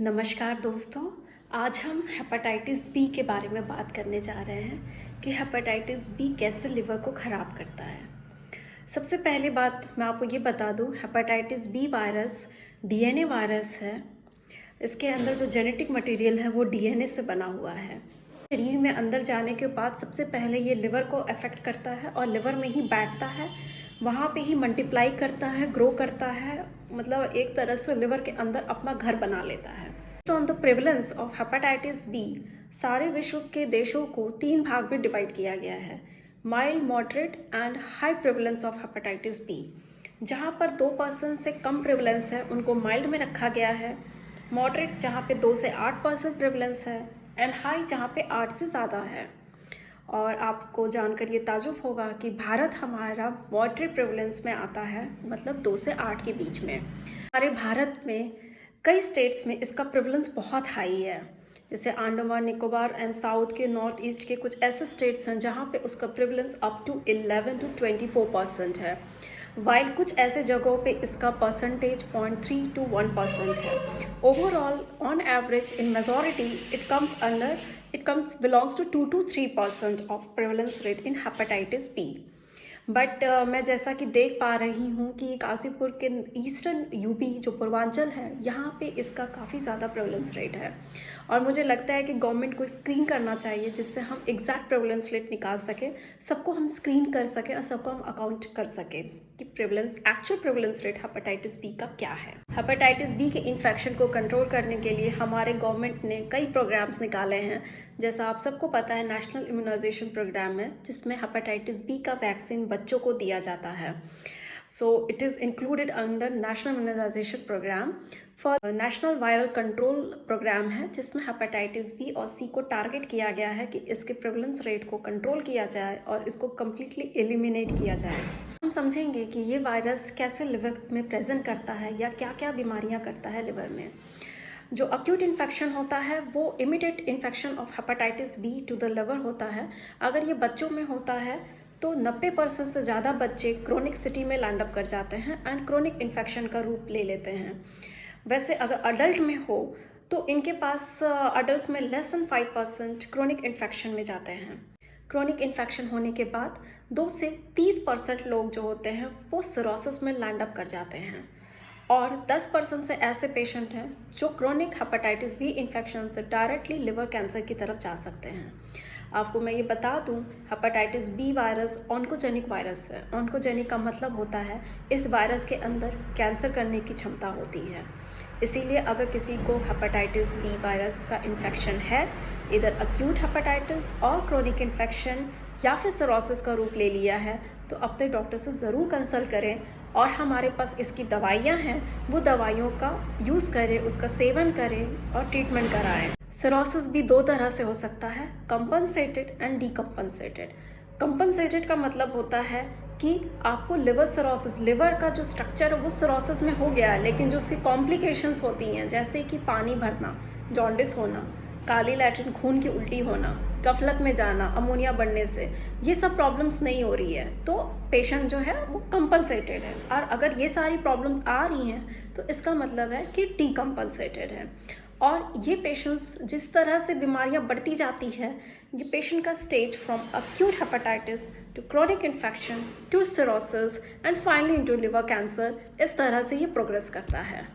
नमस्कार दोस्तों। आज हम हेपेटाइटिस बी के बारे में बात करने जा रहे हैं कि हेपेटाइटिस बी कैसे लिवर को ख़राब करता है। सबसे पहली बात मैं आपको ये बता दूं, hepatitis B virus DNA virus है। इसके अंदर जो जेनेटिक मटेरियल है वो डीएनए से बना हुआ है। शरीर में अंदर जाने के बाद सबसे पहले ये लिवर को अफेक्ट करता है और लिवर में ही बैठता है, वहाँ पे ही मल्टीप्लाई करता है, ग्रो करता है, मतलब एक तरह से लिवर के अंदर अपना घर बना लेता है। On the prevalence of hepatitis B, सारे विश्व के देशों को 3 भाग में डिवाइड किया गया है: mild, moderate and high prevalence of hepatitis B. जहाँ पर 2% से कम प्रेवलेंस है उनको माइल्ड में रखा गया है, मॉडरेट जहाँ पे 2 से 8% प्रेवलेंस है, एंड हाई जहाँ पे 8 से ज़्यादा है। और आपको जानकर ये ताजुब होगा कि भारत हमारा मॉडरेट प्रेवलेंस में आता है, मतलब 2 से 8 के बीच में। हमारे भारत में कई स्टेट्स में इसका प्रेवलेंस बहुत हाई है, जैसे अंडमान निकोबार एंड साउथ के नॉर्थ ईस्ट के कुछ ऐसे स्टेट्स हैं जहाँ पे उसका प्रेवलेंस अप टू 11 to 24% है, वाइल कुछ ऐसे जगहों पे इसका परसेंटेज 0.3 to 1% है। Overall on average in majority it belongs to 2 to 3% of prevalence rate in hepatitis B। But मैं जैसा कि देख पा रही हूँ कि काशीपुर के ईस्टर्न यूपी जो पूर्वांचल है, यहाँ पे इसका काफ़ी ज़्यादा प्रेवलेंस रेट है। और मुझे लगता है कि गवर्नमेंट को स्क्रीन करना चाहिए जिससे हम एग्जैक्ट प्रेवलेंस रेट निकाल सकें, सबको हम स्क्रीन कर सकें और सबको हम अकाउंट कर सकें कि actual prevalence rate hepatitis B का क्या है। हेपेटाइटिस बी के इन्फेक्शन को कंट्रोल करने के लिए हमारे गवर्नमेंट ने कई प्रोग्राम्स निकाले हैं। जैसा आप सबको पता है, नेशनल इम्यूनाइजेशन प्रोग्राम है जिसमें हेपेटाइटिस बी का वैक्सीन बच्चों को दिया जाता है। So it is included under national immunisation programme. For national viral control programme है जिसमें हेपेटाइटिस बी और सी को टारगेट किया गया है कि इसके प्रेवलेंस रेट को कंट्रोल किया जाए और इसको कम्प्लीटली एलिमिनेट किया जाए। हम समझेंगे कि ये वायरस कैसे लिवर में प्रेजेंट करता है या क्या क्या बीमारियां करता है लिवर में। जो अक्यूट इन्फेक्शन होता है वो immediate infection of hepatitis B to the liver होता है। अगर ये बच्चों में होता है तो 90% से ज़्यादा बच्चे क्रोनिक सिटी में लैंड अप कर जाते हैं एंड क्रोनिक इन्फेक्शन का रूप ले लेते हैं। वैसे अगर अडल्ट में हो तो इनके पास अडल्ट में लेस देन 5% क्रोनिक इन्फेक्शन में जाते हैं। क्रोनिक इन्फेक्शन होने के बाद 2 से 30% लोग जो होते हैं वो सिरोसिस में लैंड अप कर जाते हैं, और 10% से ऐसे पेशेंट हैं जो क्रोनिक हेपेटाइटिस बी इन्फेक्शन से डायरेक्टली लिवर कैंसर की तरफ जा सकते हैं। आपको मैं ये बता दूं, hepatitis B virus oncogenic virus है। ऑन्कोजेनिक का मतलब होता है इस वायरस के अंदर कैंसर करने की क्षमता होती है। इसीलिए अगर किसी को हेपेटाइटिस बी वायरस का इन्फेक्शन है, इधर अक्यूट हेपेटाइटिस और क्रोनिक इन्फेक्शन या फिर सिरोसिस का रूप ले लिया है, तो अपने डॉक्टर से ज़रूर कंसल्ट करें और हमारे पास इसकी दवाइयाँ हैं, वो दवाइयों का यूज़ करें, उसका सेवन करें और ट्रीटमेंट कराएं। सिरोसिस भी 2 तरह से हो सकता है, कंपनसेटेड एंड डीकम्पनसेटेड। कंपनसेटेड का मतलब होता है कि आपको लिवर सिरोसिस, लिवर का जो स्ट्रक्चर है वो सिरोसिस में हो गया है, लेकिन जो उसकी कॉम्प्लिकेशंस होती हैं जैसे कि पानी भरना, जॉन्डिस होना, काली लैट्रिन खून की उल्टी होना, गफलत में जाना, अमोनिया बढ़ने से, ये सब प्रॉब्लम्स नहीं हो रही है तो पेशेंट जो है वो कंपनसेटेड है। और अगर ये सारी प्रॉब्लम्स आ रही हैं तो इसका मतलब है कि डीकम्पनसेटेड है। और ये पेशेंट्स जिस तरह से बीमारियां बढ़ती जाती है, ये पेशेंट का stage from acute hepatitis to chronic infection to cirrhosis and finally into liver cancer, इस तरह से ये प्रोग्रेस करता है।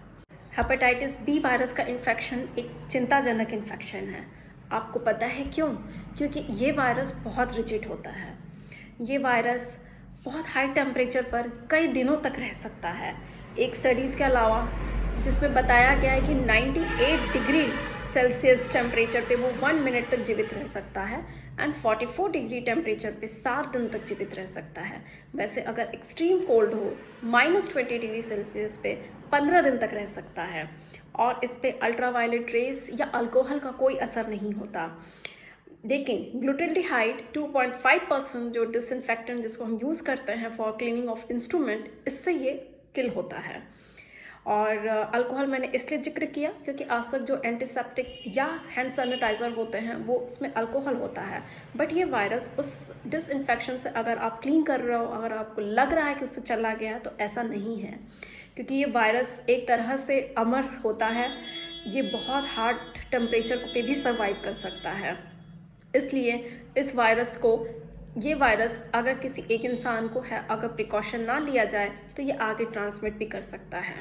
हेपेटाइटिस बी वायरस का इन्फेक्शन एक चिंताजनक इन्फेक्शन है। आपको पता है क्यों? क्योंकि ये वायरस बहुत रिजिड होता है। ये वायरस बहुत हाई टेम्परेचर पर कई दिनों तक रह सकता है। एक स्टडीज़ के अलावा जिसमें बताया गया है कि 98 डिग्री सेल्सियस टेम्परेचर पे वो 1 मिनट तक जीवित रह सकता है एंड 44 डिग्री टेम्परेचर पे 7 दिन तक जीवित रह सकता है। वैसे अगर एक्सट्रीम कोल्ड हो, -20 डिग्री सेल्सियस पे 15 दिन तक रह सकता है, और इस पे अल्ट्रावायलेट रेस या अल्कोहल का कोई असर नहीं होता। लेकिन ग्लूटाल्डिहाइड 2.5% जो डिसइंफेक्टेंट जिसको हम यूज़ करते हैं फॉर क्लीनिंग ऑफ इंस्ट्रूमेंट, इससे ये किल होता है। और अल्कोहल मैंने इसलिए जिक्र किया क्योंकि आज तक जो एंटीसेप्टिक या हैंड सैनिटाइज़र होते हैं वो उसमें अल्कोहल होता है, बट ये वायरस उस डिसइंफेक्शन से अगर आप क्लीन कर रहे हो, अगर आपको लग रहा है कि उससे चला गया, तो ऐसा नहीं है, क्योंकि ये वायरस एक तरह से अमर होता है। ये बहुत हार्ड टेम्परेचर पे भी सर्वाइव कर सकता है। इसलिए ये वायरस अगर किसी एक इंसान को है, अगर प्रिकॉशन ना लिया जाए तो ये आगे ट्रांसमिट भी कर सकता है।